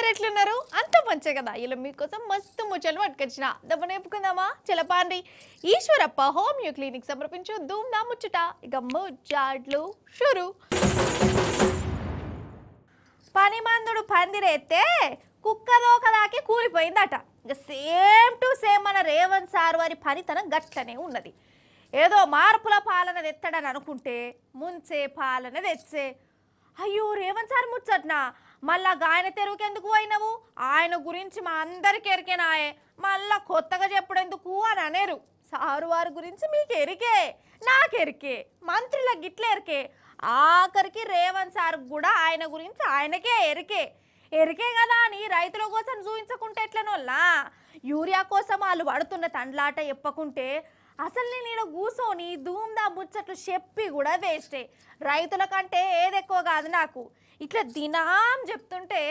అందరు ఎట్లున్నారు? అంత మంచి కదా. ఇలా మీకోసం మస్తు ముచ్చలు పట్టుకొచ్చిన దెబ్బ నేర్పుకుందామా? చలపాండి. ఈశ్వరప్ప హోమియో క్లినిక్ సమర్పించు ధూమ్ దా ముచ్చట. ఇక ముచ్చాట్లు షురు. పని మందుడు పందిరేస్తే కుక్క దోకదాకి కూలిపోయిందట. ఇక సేమ్ టు సేమ్ మన రేవంత్ సార్ వారి పనితనం గట్లనే ఉన్నది. ఏదో మార్పుల పాలన తెత్తడని అనుకుంటే ముంచే పాలన తెచ్చే. అయ్యో రేవంత్ సార్ ముచ్చట్నా, మళ్ళా గాయన తెరువుకెందుకు పోయినవు? ఆయన గురించి మా అందరికి ఎరికేనాయే, మళ్ళా కొత్తగా చెప్పుడెందుకు అని అనేరు. సారు వారి గురించి మీకు ఎరికే, నాకెరికే, మంత్రులకు గిట్ల ఎరికే, ఆఖరికి రేవంత్ సార్ కూడా ఆయన గురించి ఆయనకే ఎరికే కదా అని రైతుల కోసం చూపించకుంటే ఎట్లనోళ్ళా? యూరియా కోసం వాళ్ళు పడుతున్న తండ్లాట చెప్పకుంటే అసలు నేను ఈడ కూర్చొని ధూమ్దా ముచ్చట్లు చెప్పి కూడా వేస్టే. రైతుల కంటే ఏదెక్కువ కాదు నాకు. ఇట్లా దినాం చెప్తుంటే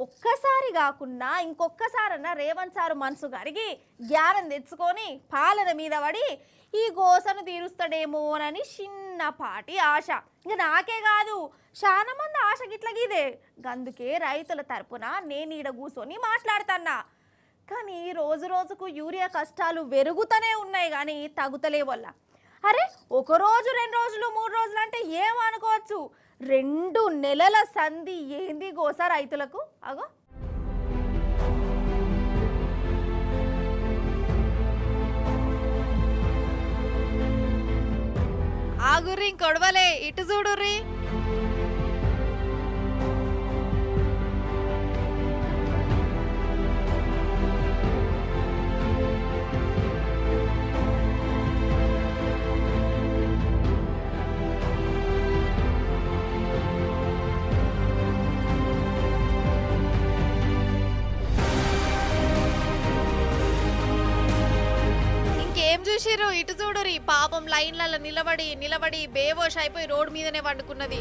ఒక్కసారి కాకుండా ఇంకొక్కసారన్నా రేవంత్ సారు మనసు కరిగి జ్ఞానం తెచ్చుకొని పాలన మీద పడి ఈ గోసను తీరుస్తాడేమోనని చిన్నపాటి ఆశ. ఇక నాకే కాదు, చాలా మంది ఆశ గిట్ల గీదే. అందుకే రైతుల తరపున నేను ఈడ కూర్చొని మాట్లాడుతున్నా. కానీ రోజు రోజుకు యూరియా కష్టాలు పెరుగుతూనే ఉన్నాయి కానీ తగ్గుతలే వల్ల. అరే ఒకరోజు 2 రోజులు 3 రోజులు అంటే ఏమనుకోవచ్చు, 2 నెలల సంధి ఏంది గోస రైతులకు. అగో ఆగుర్రి ఇంకొడవలే, ఇటు చూడుర్రి. ఏం చూసిర్రు? ఇటు చూడురి. పాపం లైన్లలో నిలబడి బేవోష్ అయిపోయి రోడ్డు మీదనే వండుకున్నది.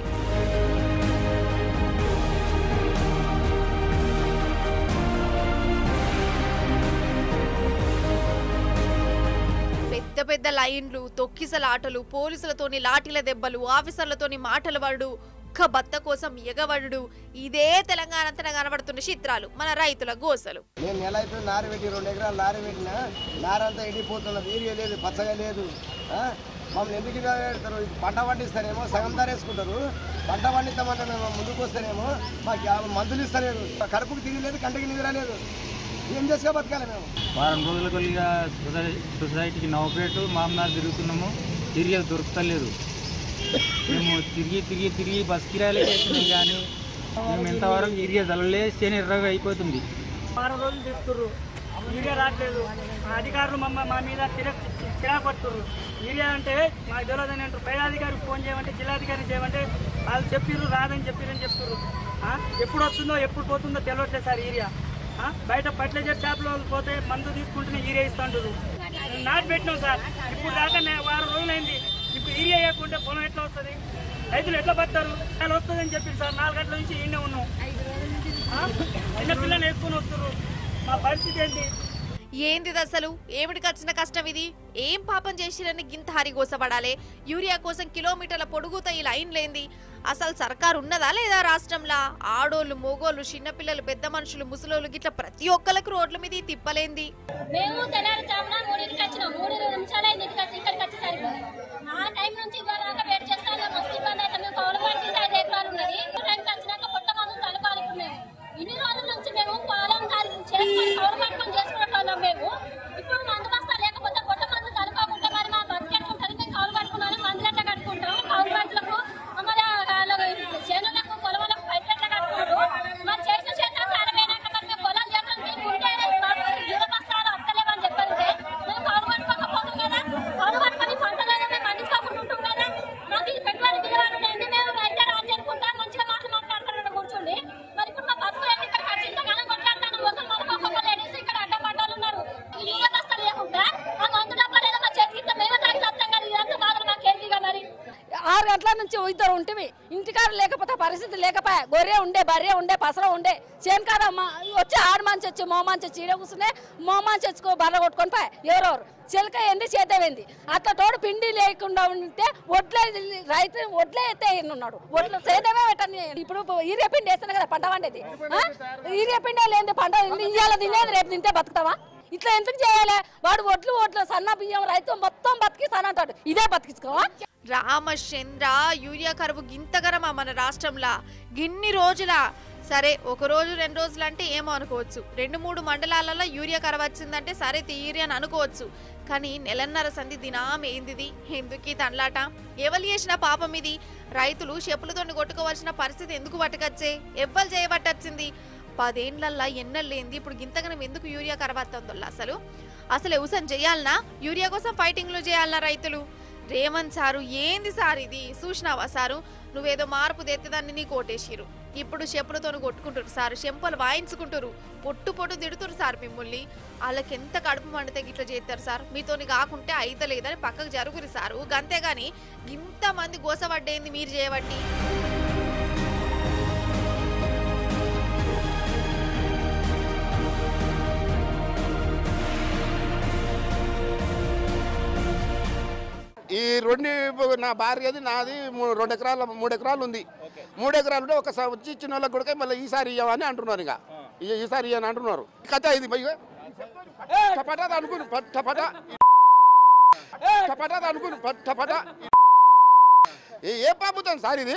పెద్ద లైన్లు, తొక్కిసలాటలు, పోలీసులతోని లాఠీల దెబ్బలు, ఆఫీసర్లతోని మాటలు పడు, ఒక్క బత్త కోసం ఎగవడు. ఇదే తెలంగాణ అంతటా కనబడుతున్న చిత్రాలు మన రైతుల గోసలు. నేను నెల అయిపోయి నారు పెట్టి 2 ఎకరాలు నారు పెట్టినా నారంతా ఎండిపోతున్నది, ఏరియా లేదు, పచ్చగా లేదు. మమ్మల్ని ఎందుకు పెడతారు? పంట పండిస్తారేమో సగం ధర వేసుకుంటారు, పంట పండిస్తామంటే మేము ముందుకు వస్తేనేమో మాకు మందులు ఇస్తలేదు, కడుపుకు తిరగలేదు, కంటికి నిద్ర లేదు. ఏం చేసుకో బతకాలి మేము? వారం రోజుల కొద్దిగా సొసైటీకి నవపేట మామనార్ తిరుగుతున్నాము, తిరిగి దొరుకుతలేదు. మేము తిరిగి బస్ కిరాయిలు చేస్తున్నాం కానీ మేము ఎంతవరకు ఏరియా జల్లలే చేను ఎర్రగా అయిపోతుంది. వారం రోజులు తిరుగుతుర్రు, యూరియా రావట్లేదు. అధికారులు మా మీద చిరాపడుతుర్రు. యూరియా అంటే మాకు తెలియదని అంటారు. పై అధికారికి ఫోన్ చేయమంటే, జిల్లాధికారికి చేయమంటే వాళ్ళు చెప్పిర్రు రాదని చెప్పిరని చెప్తుర్రు. ఎప్పుడు వస్తుందో ఎప్పుడు పోతుందో తెలియట్లేదు సార్. యూరియా బయట ఫర్టిలైజర్ షాప్లో పోతే మందు తీసుకుంటేనే యూరియా ఇస్తుంటారు. నాటు పెట్టినాం సార్, ఇప్పుడు దాకా వారం రోజులైంది. ఇప్పుడు యూరియా వేయకుంటే పొలం ఎట్లా వస్తుంది? రైతులు ఎట్లా పడతారు? వాళ్ళు వస్తుందని చెప్పారు సార్. 4 గంటల నుంచి ఈయనే ఉన్నాం. చిన్న పిల్లలు వేసుకొని వస్తున్నారు. మా పరిస్థితి ఏంటి? ఏంటిది అసలు? ఏమిటికి వచ్చిన కష్టం ఇది? ఏం పాపం చేసిరని గింత హరిగోసపడాలి? యూరియా కోసం కిలోమీటర్ల పొడుగుతా ఈ లైన్ లేంది. అసలు సర్కారు ఉన్నదా లేదా రాష్ట్రంలా? ఆడోళ్ళు, మోగోళ్ళు, చిన్నపిల్లలు, పెద్ద మనుషులు, ముసలోళ్ళు గిట్ల ప్రతి ఒక్కరికి రోడ్ల మీద తిప్పలేంది. మేము తెల్లారుజామున 3కి వచ్చినాం. 3 నిమిషాలైంది ఇక్కడికి వచ్చేసరికి. ఆ టైం నుంచి ఇవాళ వెయిట్ చేస్తాను. మస్తు ఇబ్బంది అయితే మేము కౌలు పడితే 5 ఎకరాలు ఉన్నది. టైంకి వచ్చినాక పొట్ట మందులు కలపాలి. మేము ఇన్ని రోజుల నుంచి మేము పొలం చేసుకొని కౌలు పట్టుకొని చేసుకున్నట్టు మేము. ఇప్పుడు మందు బస్తా లేకపోతే పొట్ట మందులు కలపకుంటే మరి మా బతికెట్ ఉంటుంది. మేము కౌలు పట్టుకున్నాను, మందులు ఎట్లా కట్టుకుంటాం? కౌలు పట్టులకు మరి చేనులకు పొలములకు పైపు ఎట్లా కట్టుకుంటారు? మరి చేసిన చేతులు ఖరాబైనాక మరి మేము పొలం చేతులు ఉంటే బస్తాలు వస్తలేమని చెప్పంటే మేము కౌలు పట్టుకోకపోతుంది కదా. ఇంట్లో నుంచి ఇద్దరు ఉంటివి, ఇంటికాడ లేకపోతే పరిస్థితి లేకపోయా, గొర్రె ఉండే, బర్రె ఉండే, పసర ఉండే, చేను కాడ వచ్చి ఆడ మంచి వచ్చి మో మంచి వచ్చి ఈడ కూర్చునే మో మంచి వచ్చుకో బర్ర కొట్టుకొని పోయా, ఎవరెవరు చిలక ఏంది చేతవేంది. అట్లా తోడు పిండి లేకుండా ఉంటే వడ్లే రైతు వడ్లే ఎత్తే ఉన్నాడు, వడ్లు చేతవే పెట్టని. ఇప్పుడు ఈరియా పిండి వేస్తాను కదా పంట వండేది, ఈరియా పిండి లేని పంట ఇవాళ తినేది రేపు తింటే బతుకుతావా? ఇట్లా ఎందుకు చేయాలి? వాడు ఒడ్లు సన్న బియ్యం రైతు మొత్తం బతికిస్తానంటాడు, ఇదే బతికించుకోవా? రామచంద్ర యూరియా కరువు గింతగరమా మన రాష్ట్రంలో గిన్ని రోజుల? సరే ఒక రోజు 2 రోజులు అంటే ఏమో అనుకోవచ్చు, 2-3 మండలాలలో యూరియా కరువు వచ్చిందంటే సరే తీరి అని అనుకోవచ్చు. కానీ నెలన్నర సంధి దినాం ఏందిది? ఎందుకు తండ్లాట? ఎవరు చేసిన పాపం ఇది? రైతులు చెప్పులతో కొట్టుకోవాల్సిన పరిస్థితి ఎందుకు పట్టుకొచ్చే? ఎవ్వరు చేయబట్టొచ్చింది? 10 ఏళ్లల్లా ఎన్నెళ్ళేంది ఇప్పుడు గింతగనం ఎందుకు యూరియా కరవత్తందో? అసలు వ్యవసాయం చేయాలనా? యూరియా కోసం ఫైటింగ్లు చేయాలనా రైతులు? రేవంత్ సారు ఏంది సార్ ఇది? చూసినావా సారు, నువ్వేదో మార్పు తెత్తదాన్ని నీ కోటేసిరు, ఇప్పుడు చెప్పులతో కొట్టుకుంటారు సార్, చెంపలు వాయించుకుంటారు, పొట్టు తిడుతురు సార్ మిమ్మల్ని. వాళ్ళకి ఎంత కడుపు మండితే గిట్లా చేస్తారు సార్, మీతోని కాకుంటే అయితే లేదని పక్కకు జరుగురి సారు. గంతేగాని ఇంతమంది గోసపడ్డేంది మీరు చేయబట్టి? ఈ 2 నా భార్యది నాది 2 ఎకరాలు 3 ఎకరాలు ఉంది. 3 ఎకరాలు ఉంటే ఒకసారి వచ్చి ఇచ్చిన వాళ్ళకి కూడా మళ్ళీ ఈసారి ఇవ్వమని అంటున్నారు. ఇక ఈసారి ఇవ్వని అంటున్నారు. కథ ఇది టపటా అనుకుని టపటా అనుకుని టపటా ఏ పాపుతాను సార్ ఇది?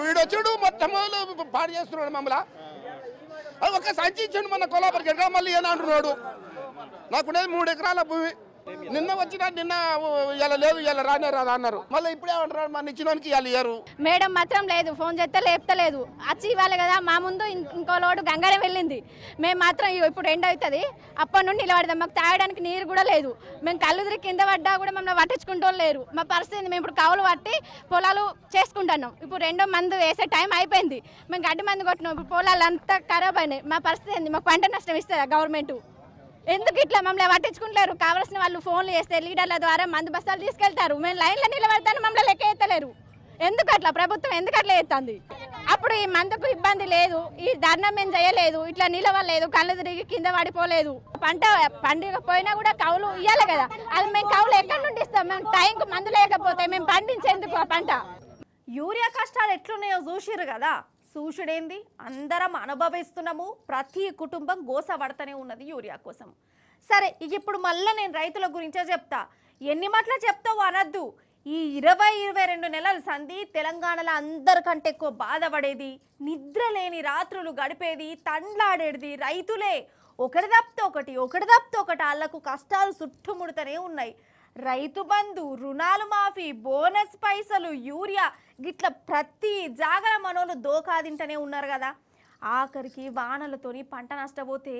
వీడొచ్చాడు మొత్తం పాడు చేస్తున్నాడు మమ్మల్ని. అది ఒక సంచి ఇచ్చాడు మన కొలాపరికి ఎక్కడ మళ్ళీ ఏనా అంటున్నాడు. నాకునేది 3 ఎకరాల భూమి. నిన్న వచ్చినా నిన్న ఇలా లేదు ఇలా రానే రాదా అన్నారు. మళ్ళీ ఇప్పుడే అంటున్నారు మన ఇచ్చినోనికి ఇలా ఇయ్యారు. మేడం మాత్రం లేదు, ఫోన్ చేస్తే లేపుతలేదు. వచ్చి ఇవ్వాలి కదా. మా ముందు ఇంకో లోడు గంగానే వెళ్ళింది. మేము మాత్రం ఇప్పుడు ఎండ అవుతుంది అప్పటి నుండి నిలబడదాం. మాకు తాగడానికి నీరు కూడా లేదు. మేము కళ్ళు తిరిగి కింద పడ్డా కూడా మమ్మల్ని పట్టించుకుంటూ లేరు. మా పరిస్థితి మేము ఇప్పుడు కవులు పట్టి పొలాలు చేసుకుంటున్నాం. ఇప్పుడు 2 మందు వేసే టైం అయిపోయింది. మేము గడ్డి మందు కొట్టినాం. ఇప్పుడు పొలాలు అంతా ఖరాబ్ అయినాయి. మా పరిస్థితి ఏంది? మాకు పంట నష్టం ఇస్తుందా గవర్నమెంట్? ఎందుకు ఇట్లా మమ్మల్ని పట్టించుకుంటారు? కావాల్సిన వాళ్ళు ఫోన్లు చేస్తే లీడర్ల ద్వారా మందు బస్తాలు తీసుకెళ్తారు. మేము లైన్లో నిలబడతాను, మమ్మల్ని లెక్క ఎత్తలేరు. ఎందుకు అట్లా? ప్రభుత్వం ఎందుకు అట్లా ఎత్తుంది? అప్పుడు ఈ మందుకు ఇబ్బంది లేదు, ఈ ధర్నా మేము చేయలేదు, ఇట్లా నిలవలేదు, కళ్ళు తిరిగి కింద పడిపోలేదు. పంట పండుగ పోయినా కూడా కౌలు ఇవ్వాలి కదా. అది మేము కౌలు ఎక్కడి నుండి ఇస్తాం? మేము టైంకు మందు లేకపోతే మేము పండించేందుకు ఆ పంట. యూరియా కష్టాలు ఎట్లున్నాయో చూసిరు కదా. చూసుడేంది, అందరం అనుభవిస్తున్నాము. ప్రతి కుటుంబం గోసపడతనే ఉన్నది యూరియా కోసం. సరే ఇక ఇప్పుడు మళ్ళీ నేను రైతుల గురించే చెప్తా. ఎన్ని మాటలు చెప్తావు అనద్దు. ఈ 20-22 నెలల సంధి తెలంగాణలో అందరికంటే ఎక్కువ బాధపడేది, నిద్ర లేని రాత్రులు గడిపేది, తండ్లాడేది రైతులే. ఒకటి తప్పితే ఒకటి వాళ్లకు కష్టాలు చుట్టుముడుతూనే ఉన్నాయి. రైతు బంధు, రుణాలు మాఫీ, బోనస్ పైసలు, యూరియా గిట్ల ప్రతి జాగర మనోళ్ళు దోకాదింటనే ఉన్నారు కదా. ఆఖరికి వానలతోని పంట నష్టపోతే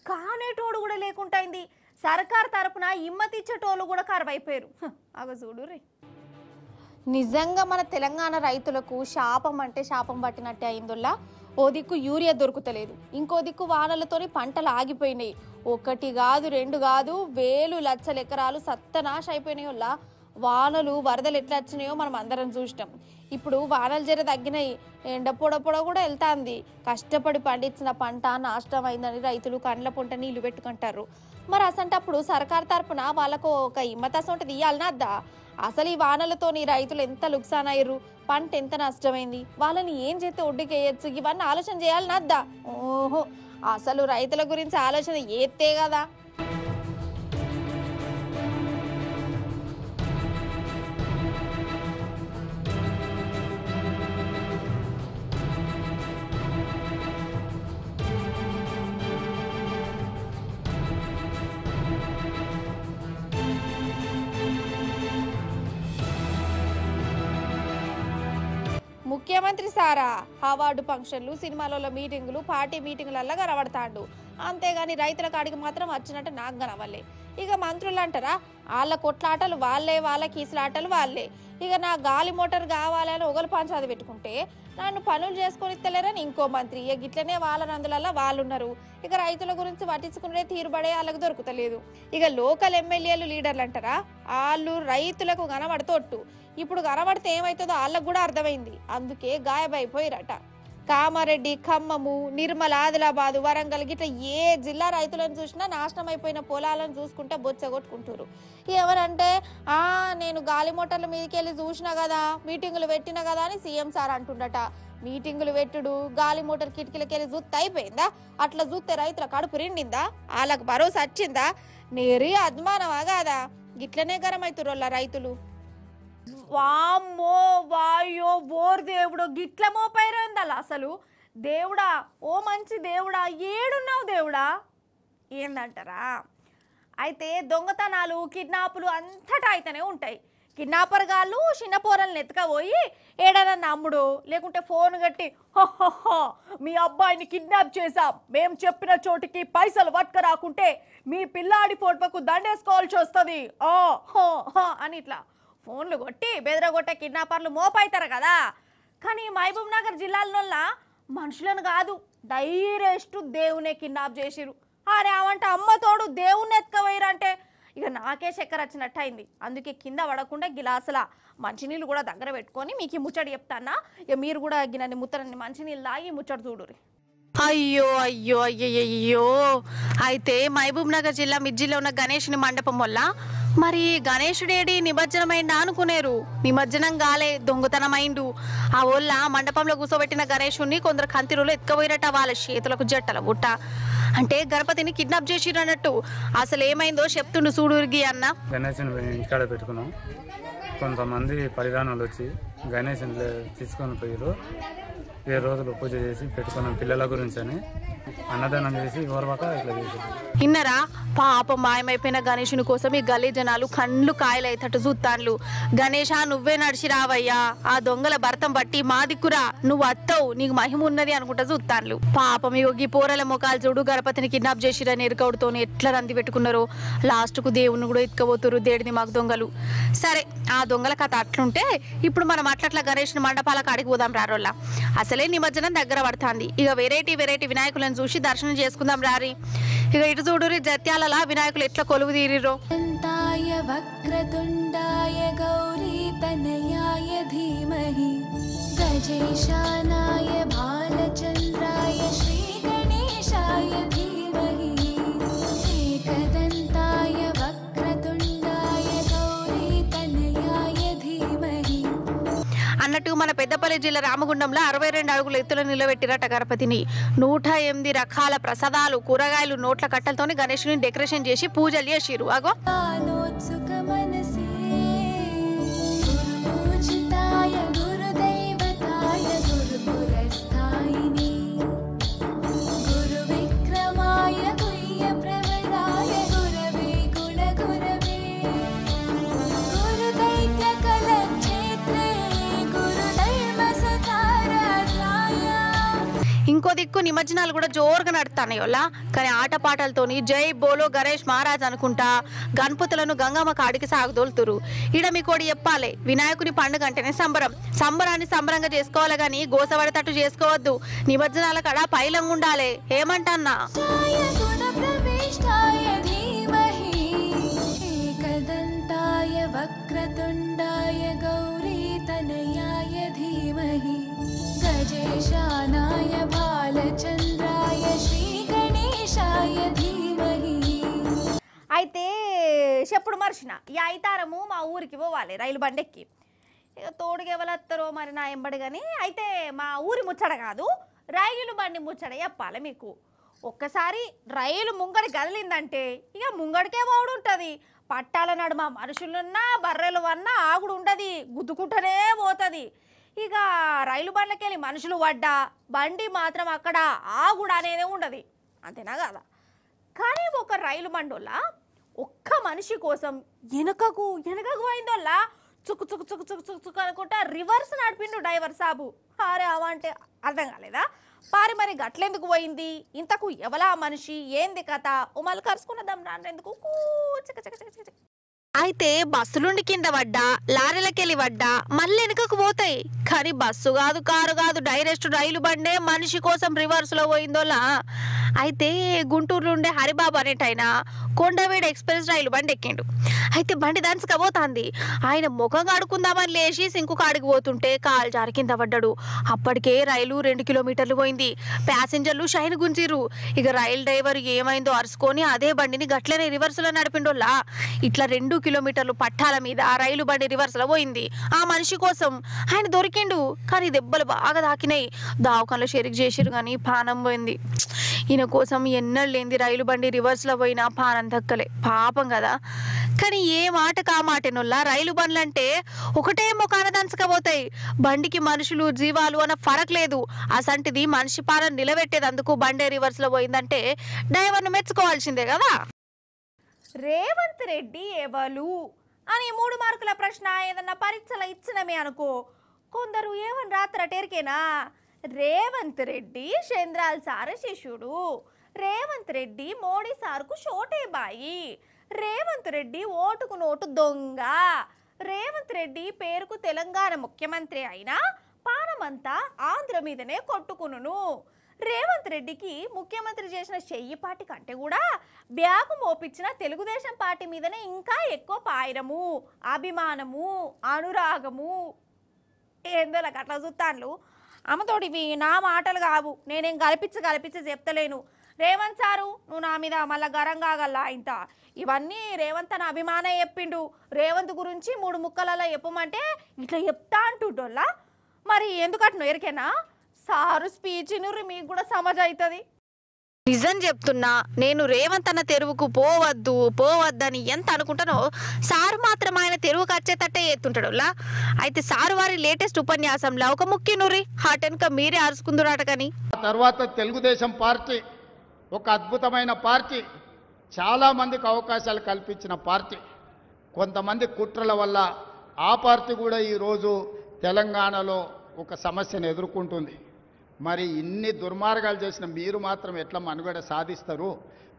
కానేటోడు కూడా లేకుంటైంది. సర్కార్ తరపున ఇమ్మతిచ్చేటోళ్ళు కూడా కరువైపోయారు. అగ చూడు రే. నిజంగా మన తెలంగాణ రైతులకు శాపం అంటే శాపం పట్టినట్టే అయిందోల్లా. ఓ దిక్కు యూరియా దొరుకుతలేదు, ఇంకో దిక్కు వానలతోని పంటలు ఆగిపోయినాయి. 1 కాదు 2 కాదు, వేలు లక్షల ఎకరాలు సత్తనాశ అయిపోయినాయోల్లా. వానలు వరదలు ఎట్లా వచ్చినాయో మనం అందరం చూసినాం. ఇప్పుడు వానలు జర తగ్గినాయి, ఎండ పొడ కూడా వెళ్తాంది. కష్టపడి పండించిన పంట నాశనం అయిందని రైతులు కండ్ల పొంట నీళ్లు పెట్టుకుంటారు. మరి అసంటప్పుడు సర్కార్ తరపున వాళ్ళకు ఒక ఇమ్మతసంటది ఇయ్యాలనా అద్దా? అసలు ఈ వానలతోని రైతులు ఎంత లుక్సాన్ అయ్యారు, పంట ఎంత నష్టమైంది, వాళ్ళని ఏం చేస్తే ఒడ్డుకేయచ్చు, ఇవన్నీ ఆలోచన చేయాలనా అద్దా? ఓహో, అసలు రైతుల గురించి ఆలోచన ఏతే కదా. ముఖ్యమంత్రి సారా అవార్డు ఫంక్షన్లు, సినిమాలలో మీటింగులు, పార్టీ మీటింగులల్లా కనబడతాడు. అంతేగాని రైతుల కాడికి మాత్రం వచ్చినట్టు నాకు కనవల్లే. ఇక మంత్రులు అంటారా, వాళ్ళ కొట్లాటలు వాళ్ళే, వాళ్ళ కీసులాటలు వాళ్ళే. ఇక నా గాలి మోటార్ కావాలని ఒకరు పంచాది పెట్టుకుంటే నన్ను పనులు చేసుకొని ఇస్తలేరని ఇంకో మంత్రి. ఇక గిట్లనే వాళ్ళ నందులల్లా వాళ్ళు ఉన్నారు. ఇక రైతుల గురించి పట్టించుకునే తీరుబడే వాళ్ళకి దొరుకుతలేదు. ఇక లోకల్ ఎమ్మెల్యేలు లీడర్లు అంటారా, వాళ్ళు రైతులకు కనబడతోట్టు. ఇప్పుడు కనబడితే ఏమవుతుందో వాళ్ళకు కూడా అర్థమైంది. అందుకే గాయబైపోయారట. కామారెడ్డి, ఖమ్మము, నిర్మల్, ఆదిలాబాదు, వరంగల్ గిట్ల ఏ జిల్లా రైతులను చూసినా నాశనం అయిపోయిన పొలాలను చూసుకుంటే బొచ్చగొట్టుకుంటారు. ఎవరంటే నేను గాలి మోటార్ల మీదకి వెళ్ళి చూసినా కదా, మీటింగులు పెట్టినా కదా అని సీఎం సార్ అంటుండట. మీటింగులు పెట్టుడు, గాలి మోటార్ కిటికీలకి వెళ్ళి చూస్తే అయిపోయిందా? అట్లా చూస్తే రైతుల కడుపు నిండిందా? వాళ్ళకు భరోసా వచ్చిందా? నేరీ అద్మానమా కాదా? గిట్లనే గరమవుతుర్రోళ్ళ రైతులు. వామ్మో వాయో బోర్ దేవుడు గిట్ల మోపైరందల అసలు. దేవుడా, ఓ మంచి దేవుడా, ఏడున్నావు దేవుడా ఏందంటారా? అయితే దొంగతనాలు, కిడ్నాపులు అంతటా అయితేనే ఉంటాయి. కిడ్నాపర్ గాళ్ళు చిన్న పోరల్ని ఎత్తుకపోయి ఏడైనా నమ్ముడు, లేకుంటే ఫోన్ కట్టి హో మీ అబ్బాయిని కిడ్నాప్ చేశాం, మేము చెప్పిన చోటికి పైసలు పట్టుక రాకుంటే మీ పిల్లాడి ఫోటోకు దండేసుకోవాల్సి వస్తుంది అని ఇట్లా ఫోన్లు కొట్టి బెదరగొట్టే కిడ్నాపర్లు మోపైతారు కదా. కానీ మహబూబ్ నగర్ జిల్లాలో మనుషులను కాదు, డైరెక్ట్ దేవునే కిడ్నాప్ చేసిరు. అరే అవంటే అమ్మ తోడు దేవుణ్ణి ఎత్తుకపోయారంటే ఇక నాకే చక్కెర వచ్చినట్టు అయింది. అందుకే కింద పడకుండా గిలాసుల మంచినీళ్ళు కూడా దగ్గర పెట్టుకొని మీకు ఈ ముచ్చట చెప్తానా. ఇక మీరు కూడా గిన్నె ముత్తరని మంచినీళ్ళు తాగి ముచ్చట చూడురి. అయ్యో అయ్యో అయ్యయ్యో. అయితే మహబూబ్ నగర్ జిల్లా మిర్జిలో ఉన్న గణేషుని మండపం వల్ల మరి గణేశుడేడి నిమజ్జనమైందా అనుకునేరు. నిమజ్జనం గాలే, దొంగతనమైండు. ఆ వల్ల మండపంలో కూర్చోబెట్టిన గణేశుని కొందరు కంతిరులు ఎత్తుకపోయినట్ట, వాళ్ళ చేతులకు జట్టల బుట్ట. అంటే గణపతిని కిడ్నాప్ చేసిరు అన్నట్టు. అసలు ఏమైందో చెప్తుండు చూడుర్గి అన్న. గణేశుని ఇంటికాడ పెట్టుకున్నాం. కొంతమంది పరిధానాలు వచ్చి గణేశుని తీసుకొని పోయారు. 7 రోజులు పూజ చేసి పెట్టుకున్నాం పిల్లల గురించి అని. అన్నదానం చేసి ఓర్వక ఇట్లా చేసారు. ఇన్నరా పాపం మాయమైపోయిన గణేశుని కోసం ఈ గల్లీ జనాలు కండ్లు కాయలైతట్టు చూస్తాన్లు. గణేష నువ్వే నడిచి రావయ్యా, ఆ దొంగల భర్తం బట్టి మా దిక్కురా, నువ్వు అత్తవు, నీకు మహిమ ఉన్నది అనుకుంటా చూస్తాన్లు. పాపం ఈ పోరల ముఖాలు చూడు, గణపతిని కిడ్నాప్ చేసిరని ఎరుకవుడుతో ఎట్లా రంది పెట్టుకున్నారో. లాస్ట్ కు దేవుని కూడా ఎత్తుకపోతురు దేడిని మాకు దొంగలు. సరే, ఆ దొంగల కథ అట్లుంటే ఇప్పుడు మనం అట్లట్లా గణేషుని మండపాల కాడికి పోదాం రారోళ్ళ. అసలే నిమజ్జనం దగ్గర పడుతుంది. ఇక వెరైటీ వినాయకులను చూసి దర్శనం చేసుకుందాం రారి. ఇక ఇటు చూడురి జత్యాల వినాయకులు ఎట్లా కొలువు తీరిరో. వక్రతుండాయ గౌరీ తనయాయ ధీమహి గజేశానాయ బాలచంద్రాయ శ్రీ గణేశాయ ధీమహి ఏకదంతాయ వక్రతుండాయ గౌరీ తనయాయ ధీమహి అన్నట్టు మన పెద్దపల్లి జిల్లా రామగుండంలో 62 అడుగుల ఎత్తులో నిలబెట్టిరట గణపతిని. 108 రకాల ప్రసాదాలు, కూరగాయలు, నోట్ల కట్టలతోని గణేశుని డెకరేషన్ చేసి పూజలు చేసిరు. అగో ఇంకో దిక్కు నిమజ్జనాలు కూడా జోరుగా నడుతున్నాయి వాళ్ళ. కానీ ఆటపాటలతోని జై బోలో గణేష్ మహారాజ్ అనుకుంటా గణపతులను గంగమ్మ కాడికి సాగుదోలుతురు. ఈడ మీకోటి చెప్పాలి, వినాయకుని పండుగ అంటేనే సంబరం. సంబరాన్ని సంబరంగా చేసుకోవాలి కానీ గోసపడేటట్టు చేసుకోవద్దు. నిమజ్జనాల కాడ పైలంగా ఉండాలి. ఏమంటన్నా వక్రతుండాయ గౌరీ తనయాయ ధీమహి గజేశానాయ బాలచంద్రాయ శ్రీ గణేశాయ ధీమహి. అయితే చెప్పుడు మర్చిన ఈ ఐతారము మా ఊరికి పోవాలి రైలు బండెక్కి. ఇక తోడుగా ఎవరొస్తారో మరి నా ఎంబడి కానీ. అయితే మా ఊరి ముచ్చట కాదు, రైలు బండి ముచ్చట చెప్పాలి మీకు. ఒక్కసారి రైలు ముంగడి కదిలిందంటే ఇక ముంగడికే పోవుడు ఉంటుంది. పట్టాల నడుమ మనుషులున్నా బర్రెలు అన్నా ఆగుడు ఉండదు, గుద్దుకుంటూనే పోతుంది. ఇక రైలు బండ్లకి వెళ్ళి మనుషులు పడ్డా బండి మాత్రం అక్కడ ఆగుడు అనేది ఉండదు, అంతేనా కదా? కానీ ఒక రైలు బండోళ్ళ ఒక్క మనిషి కోసం వెనకకు పోయిందోళ్ళ చుక్కు చుక్కు చుక్కు చుక్కు చుక్కు చుక్కు అనుకుంటా రివర్స్ నడిపిండు డ్రైవర్ సాబు. అరే అవంటే అర్థం కాలేదా? మరి గట్లెందుకు పోయింది, ఇంతకు ఎవలా మనిషి, ఏంది కథ, ఉమలు కరుచుకున్నదాం రాండ్రెందుకు. అయితే బస్సులుండి కింద పడ్డా లారీలకెళ్ళి పడ్డా మళ్ళీ వెనుకకు పోతాయి. కానీ బస్సు కాదు, కారు కాదు, డైరెక్ట్ రైలు బండే మనిషి కోసం రివర్స్ లో పోయిందోలా. అయితే గుంటూరులో ఉండే హరిబాబు అనేటైనా కొండవీడు ఎక్స్ప్రెస్ రైలు బండి ఎక్కిండు. అయితే బండి దంచుకపోతాంది. ఆయన ముఖం కడుకుందామని లేచి సింకు కాడికి పోతుంటే కాలు జారి కింద పడ్డాడు. అప్పటికే రైలు 2 కిలోమీటర్లు పోయింది. ప్యాసింజర్లు షైన్ గుంజిరు. ఇక రైలు డ్రైవర్ ఏమైందో అరుచుకొని అదే బండిని గట్లనే రివర్స్ లో నడిపిండోలా. ఇట్లా 2 కిలోమీటర్లు పట్టాల మీద రైలు బండి రివర్స్ లో పోయింది. ఆ మనిషి కోసం ఆయన దొరికిండు. కానీ దెబ్బలు బాగా తాకినాయి. దావకంలో షెరిక్ చేసిరు కానీ పానం పోయింది. ఈయన కోసం ఎన్నళ్ళేంది రైలు బండి రివర్స్ లో పోయినా పానం దక్కలే. పాపం కదా. కానీ ఏ మాట కామాటెనుల్లా రైలు బండ్లంటే ఒకటే ముఖాన దంచకపోతాయి. బండికి మనుషులు జీవాలు అన్న ఫరక్ లేదు. అసంటిది మనిషి పాలన నిలబెట్టేదందుకు బండే రివర్స్ లో పోయిందంటే డ్రైవర్ను మెచ్చుకోవాల్సిందే కదా. రేవంత్ రెడ్డి ఎవలు అని 3 మార్కుల ప్రశ్న ఏదన్నా పరీక్షలో ఇచ్చినమే అనుకో, కొందరు ఏమని రాత్రటేరికేనా, రేవంత్ రెడ్డి చంద్రాల్ సార్ శిష్యుడు, రేవంత్ రెడ్డి మోడీ సార్కు షోటే బాయి, రేవంత్ రెడ్డి ఓటుకు నోటు దొంగ, రేవంత్ రెడ్డి పేరుకు తెలంగాణ ముఖ్యమంత్రి అయినా పానమంతా ఆంధ్ర మీదనే కొట్టుకును, రేవంత్ రెడ్డికి ముఖ్యమంత్రి చేసిన చెయ్యి పార్టీ కంటే కూడా బ్యాగు మోపించిన తెలుగుదేశం పార్టీ మీదనే ఇంకా ఎక్కువ పాయరము, అభిమానము, అనురాగము. ఏందో నాకు అట్లా చూస్తాను. అమ్మతోటి ఇవి నా మాటలు కావు, నేనేం కల్పించి చెప్తలేను. రేవంత్ సారు నువ్వు నా మీద మళ్ళా గరం కాగల్లా ఇంత. ఇవన్నీ రేవంత్ అన్న అభిమానం చెప్పిండు. రేవంత్ గురించి 3 ముక్కలలో చెప్పమంటే ఇట్లా చెప్తా అంటుంటోళ్ళ. మరి ఎందుకట్ను ఎరికేనా సారు స్పీచ్ నుర్రి మీకు కూడా సమజ్ అవుతుంది. నిజం చెప్తున్నా, నేను రేవంత్ అన్న తెరువుకు పోవద్దని ఎంత అనుకుంటానో సారు మాత్రం ఆయన తెరువుకు వచ్చేటట్టే ఎత్తుంటాడులా. అయితే సారు వారి లేటెస్ట్ ఉపన్యాసంలో ఒక ముఖ్య నూరి హాటెన్క మీరే అరుచుకుందురాట. కానీ తర్వాత తెలుగుదేశం పార్టీ ఒక అద్భుతమైన పార్టీ, చాలామందికి అవకాశాలు కల్పించిన పార్టీ. కొంతమంది కుట్రల వల్ల ఆ పార్టీ కూడా ఈరోజు తెలంగాణలో ఒక సమస్యను ఎదుర్కొంటుంది. మరి ఇన్ని దుర్మార్గాలు చేసిన మీరు మాత్రం ఎట్లా మనుగడ సాధిస్తారు?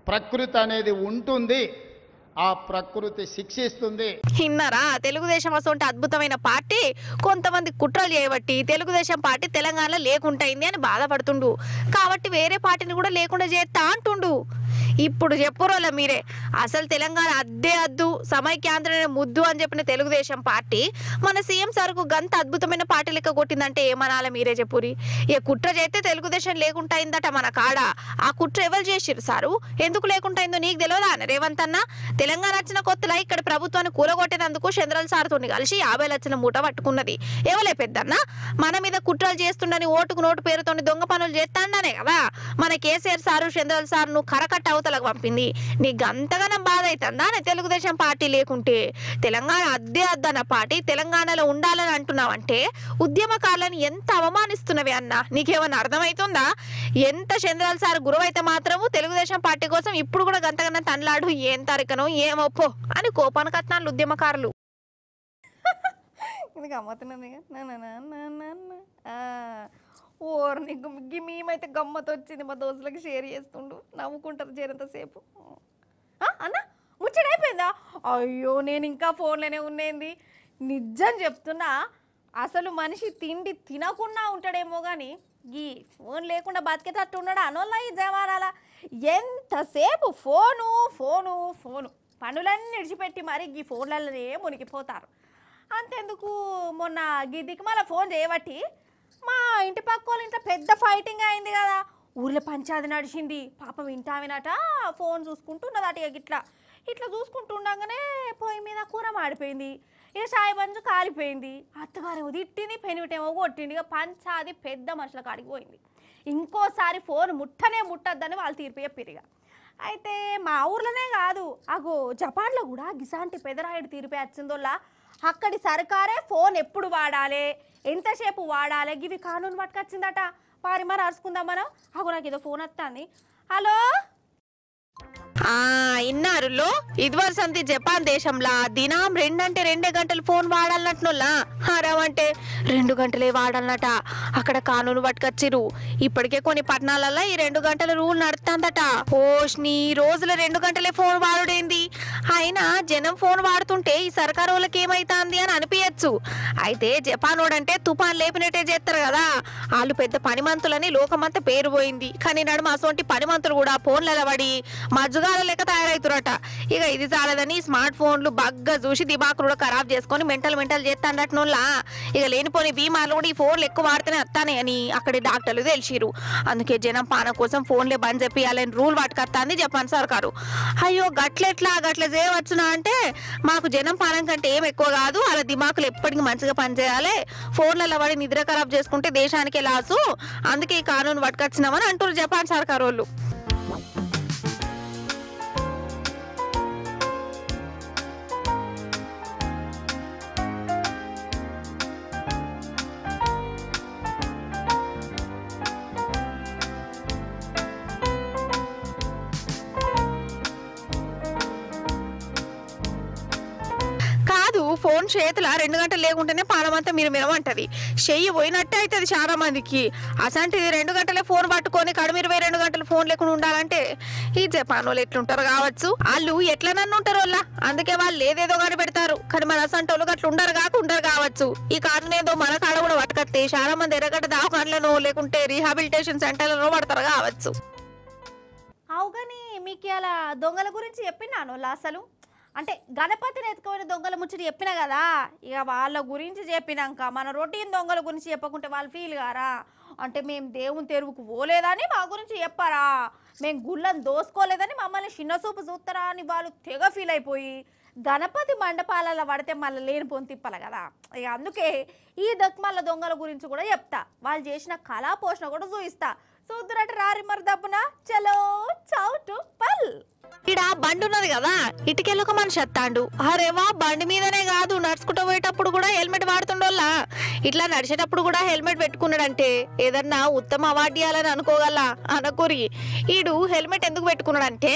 ప్రకృతి అనేది ఉంటుంది, ఆ ప్రకృతి శిక్షిస్తుంది. విన్నారా? తెలుగుదేశం అసొంటి అద్భుతమైన పార్టీ కొంతమంది కుట్రలు చేయబట్టి తెలుగుదేశం పార్టీ తెలంగాణలో లేకుంటైంది అని బాధపడుతుండు. కాబట్టి వేరే పార్టీని కూడా లేకుండా చేస్తా అంటుండు. ఇప్పుడు చెప్పురోళ్ళ మీరే, అసలు తెలంగాణ అద్దే అద్దు సమైక్యాంధ్రనే ముద్దు అని చెప్పిన తెలుగుదేశం పార్టీ మన సీఎం సార్కు గంత అద్భుతమైన పార్టీ లెక్క కొట్టిందంటే ఏమనాల మీరే చెప్పురి. ఏ కుట్ర చేస్తే తెలుగుదేశం లేకుంటైందట మన కాడ. ఆ కుట్ర ఎవరు చేసిరు సారు? ఎందుకు లేకుంటైందో నీకు తెలియదా రేవంత్ అన్న? తెలంగాణ వచ్చిన కొత్తలా ఇక్కడ ప్రభుత్వాన్ని కూలగొట్టేందుకు చంద్రల్ సార్తో కలిసి 50 లక్షల మూట పట్టుకున్నది ఎవలే పెద్దన్న? మన మీద కుట్రలు చేస్తుండని ఓటుకు నోటు పేరుతో దొంగ పనులు చేస్తాండనే కదా మన కేసీఆర్ సారు చంద్రల్ సార్ ను కరకట్ట అవతలకు పంపింది. నీకు అంతగానం బాధ అవుతుందా తెలుగుదేశం పార్టీ లేకుంటే? తెలంగాణ అద్దే అద్దన్న పార్టీ తెలంగాణలో ఉండాలని అంటున్నావంటే ఉద్యమకారులను ఎంత అవమానిస్తున్నవి అన్న నీకేమన్నా అర్థమవుతుందా? ఎంత చంద్రాల్ సార్ గురువైతే మాత్రము తెలుగుదేశం పార్టీ కోసం ఇప్పుడు కూడా గంతగన్నా తనలాడు ఏం తారీఖనో ఏమొప్పో అని కోపానికి అత్నాలు ఉద్యమకారులు. ఇది గమ్మతున్నది. ఓర్ని మేమైతే గమ్మత్ వచ్చింది. మా దోస్తులకి షేర్ చేస్తుండు, నవ్వుకుంటారు చేరంతసేపు. అన్న ముచ్చటైపోయిందా? అయ్యో నేను ఇంకా ఫోన్లోనే ఉన్నేంది. నిజం చెప్తున్నా, అసలు మనిషి తిండి తినకుండా ఉంటాడేమో కానీ ఈ ఫోన్ లేకుండా బతికేటట్టు ఉన్నాడు అనోళ్ళ ఈ జమానాల. ఎంతసేపు ఫోను ఫోను ఫోను, పనులన్నీ విడిచిపెట్టి మరి ఈ ఫోన్లలోనే మునిగిపోతారు. అంతెందుకు మొన్న గిద్దికి మళ్ళీ ఫోన్ చేయబట్టి మా ఇంటి పక్క వాళ్ళ ఇంట్లో పెద్ద ఫైటింగ్ అయింది కదా. ఊర్లో పంచాయతీ నడిచింది. పాపం వింటావినట ఫోన్ చూసుకుంటున్నదట. ఇట్లా చూసుకుంటుండగానే పొయ్యి మీద కూర మాడిపోయింది. ఇక సాయి బంజు కాలిపోయింది. అత్తగారేమో తిట్టింది, పెనిమిటేమో కొట్టింది. ఇక పంచాది పెద్ద మనుషుల కాడికి పోయింది. ఇంకోసారి ఫోన్ ముట్టద్దని వాళ్ళు తీర్పు చెప్పిరిగా. అయితే మా ఊర్లోనే కాదు, అగో జపాన్లో కూడా గిసాంటి పెదరాయుడు తీర్పే వచ్చిందోళ్ళ. అక్కడి సర్కారే ఫోన్ ఎప్పుడు వాడాలి, ఎంతసేపు వాడాలి, ఇవి కానూన్ పట్టుకొచ్చిందట. మరి అరుచుకుందాం మనం. అగో నాకు ఏదో ఫోన్ వస్తుంది. హలో ఇన్నారులో ఇదివరకు సంతి జపాన్ దేశంలా దినం 2 అంటే 2 గంటలు ఫోన్ వాడాలన్నట్టులా అంటే 2 గంటలే వాడాలన్నట అక్కడ కానూను పట్టుకొచ్చిరు ఇప్పటికే కొన్ని పట్టణాలలో ఈ 2 గంటల రూల్ నడుస్తుందట ఓష్ని రోజుల 2 గంటలే ఫోన్ వాడుడేంది అయినా జనం ఫోన్ వాడుతుంటే ఈ సర్కారు వాళ్ళకి ఏమైతుంది అని అనిపించచ్చు అయితే జపాన్ వాడంటే తుఫాన్ లేపినట్టే చేస్తారు కదా వాళ్ళు పెద్ద పనిమంతులని లోకమంతా పేరు పోయింది కానీ నడుమ అసోంటి పనిమంతులు కూడా ఫోన్లలో పడి మజ్జుగాల లెక్క తయారవుతురట ఇక ఇది చాలదని స్మార్ట్ ఫోన్లు బగ్గా చూసి దిమాకులు కూడా ఖరాబ్ చేసుకొని మెంటల్ చేస్తాడట్నోళ్ళ ఇక లేనిపోని బీమార్లు కూడా ఈ ఫోన్లు ఎక్కువ వాడితేనే వస్తానే అని అక్కడి డాక్టర్లు తెలిసిరు అందుకే జనం పాన కోసం ఫోన్లే బంద్ చెప్పియాలని రూల్ పట్టుకొస్తాంది జపాన్ సర్కారు అయ్యో గట్ల చేయవచ్చునా అంటే మాకు జనం పానం కంటే ఏం ఎక్కువ కాదు అలా దిమాకులు ఎప్పటికీ మంచిగా పనిచేయాలి ఫోన్లలో పడి నిద్ర ఖరాబ్ చేసుకుంటే దేశానికే లాసు అందుకే ఈ కానూను పట్టుకొచ్చినామని అంటారు జపాన్ సర్కారు వాళ్ళు ఫోన్ చేతుల 2 గంటలు లేకుంటేనే పానమంతా మిరమిరమంటది చెయ్యి పోయినట్టే అవుతుంది చాలా మందికి అసంటిది 2 గంటలే ఫోన్ పట్టుకొని కడుమిరు 2 గంటలు ఫోన్ లేకుండా ఉండాలంటే ఈ జపాన్ వాళ్ళు ఎట్లుంటారు కావచ్చు వాళ్ళు ఎట్లనన్ను ఉంటారు వాళ్ళ అందుకే వాళ్ళు ఏదేదో కానీ పెడతారు కానీ మన అసంటోళ్ళు అట్లా ఉండరు కావచ్చు ఈ కారణం ఏదో మన కాడ కూడా పట్టుకొస్తే చాలా మంది ఎర్రగడ్డ దవాఖానలను లేకుంటే రీహాబిలిటేషన్ సెంటర్లలో పడతారు కావచ్చు అవుగాని మీకు అలా దొంగల గురించి చెప్పినాను అసలు అంటే గణపతిని ఎత్తుకోని దొంగల ముచ్చటి చెప్పినా కదా ఇక వాళ్ళ గురించి చెప్పినాక మన రొటీన్ దొంగల గురించి చెప్పకుంటే వాళ్ళు ఫీల్ కారా అంటే మేము దేవుని తెరువుకు పోలేదని మా గురించి చెప్పారా మేము గుళ్ళని దోసుకోలేదని మమ్మల్ని చిన్న చూపు చూస్తారా అని వాళ్ళు తెగ ఫీల్ అయిపోయి గణపతి మండపాలలో పడితే మళ్ళీ లేని పొంది తిప్పాలి కదా ఇక అందుకే ఈ దక్మల్ల దొంగల గురించి కూడా చెప్తా వాళ్ళు చేసిన కళా పోషణ కూడా చూపిస్తా చూద్దురట రారి మరి దప్పున చలో చౌటు పల్ ఇడ బండి ఉన్నది కదా ఇటుకెళ్ళొక మనిషి వస్తాడు అరేవా బండి మీదనే కాదు నడుచుకుంటూ పోయేటప్పుడు కూడా హెల్మెట్ వాడుతుండోళ్ళ ఇట్లా నడిచేటప్పుడు కూడా హెల్మెట్ పెట్టుకున్నాడంటే ఏదన్నా ఉత్తమ అవార్డు ఇవ్వాలని అనుకోగల అనకూరి ఈడు హెల్మెట్ ఎందుకు పెట్టుకున్నాడంటే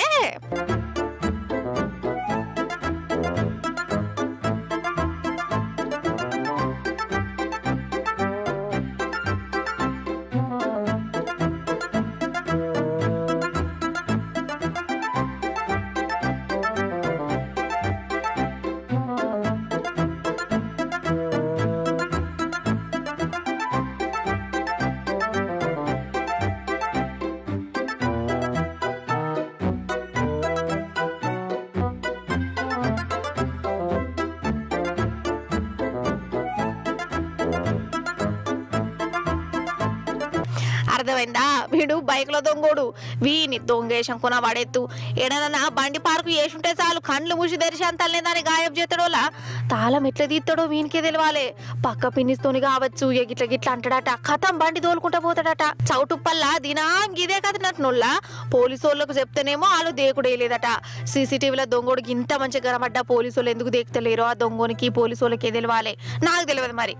అర్థమైందా వీడు బైక్ లో దొంగోడు వీని దొంగేశం కొన వాడెత్తు ఏడన్నా బండి పార్కు చేసుంటే చాలు కండ్లు మూసి తెరిచి అంతలే దాన్ని గాయబ్ చేస్తాడోలా తాళం ఎట్లా తీస్తాడో వీనికే తెలియాలి పక్క పిన్నిస్తోని కావచ్చు గిట్ల అంటాడట కథం బండి తోలుకుంటా పోతాడట చౌటుప్పల్లా దినాం ఇదే కదినట్టునోళ్ళ పోలీసు వాళ్ళకు చెప్తేనేమో వాళ్ళు దేకుడే లేదట సీసీటీవీలో దొంగోడికి ఇంత మంచి గరమడ్డా పోలీసు వాళ్ళు ఎందుకు దేకుతలేరో ఆ దొంగోనికి పోలీసు వాళ్ళకే తెలియాలి నాకు తెలియదు మరి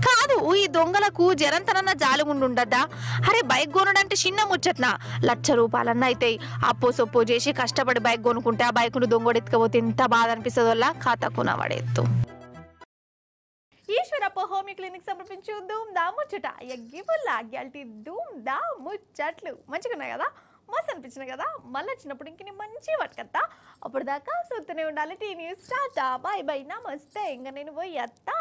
కాదు ఈ దొంగలకు జరంతనన్నా జాలుగుండుండద్దా అరే బైక్ కొనడంటే చిన్న ముచ్చట్నా ₹1,00,000 అయితాయి అప్పో సొప్పో చేసి కష్టపడి బైక్ కొనుక్కుంటే ఆ బైక్ ను దొంగోడు ఎత్తుకపోతే ఎంత బాధ అనిపిస్తుంది వల్ల ఖాతా కొనవాడెత్తు ఈశ్వరప్ప హోమీ క్లినిక్ సమర్పించు ధూమ్ దా ముచ్చట ఎగ్గిపుల్లా గ్యాల్టీ ధూమ్ దా ముచ్చట్లు మంచిగున్నాయి కదా మస్తు అనిపించినాయి కదా మళ్ళీ వచ్చినప్పుడు ఇంక మంచి పట్టుకత్తా అప్పుడు దాకా చూస్తూనే ఉండాలి T News tata bye bye నమస్తే ఇంకా నేను పోయి అత్తా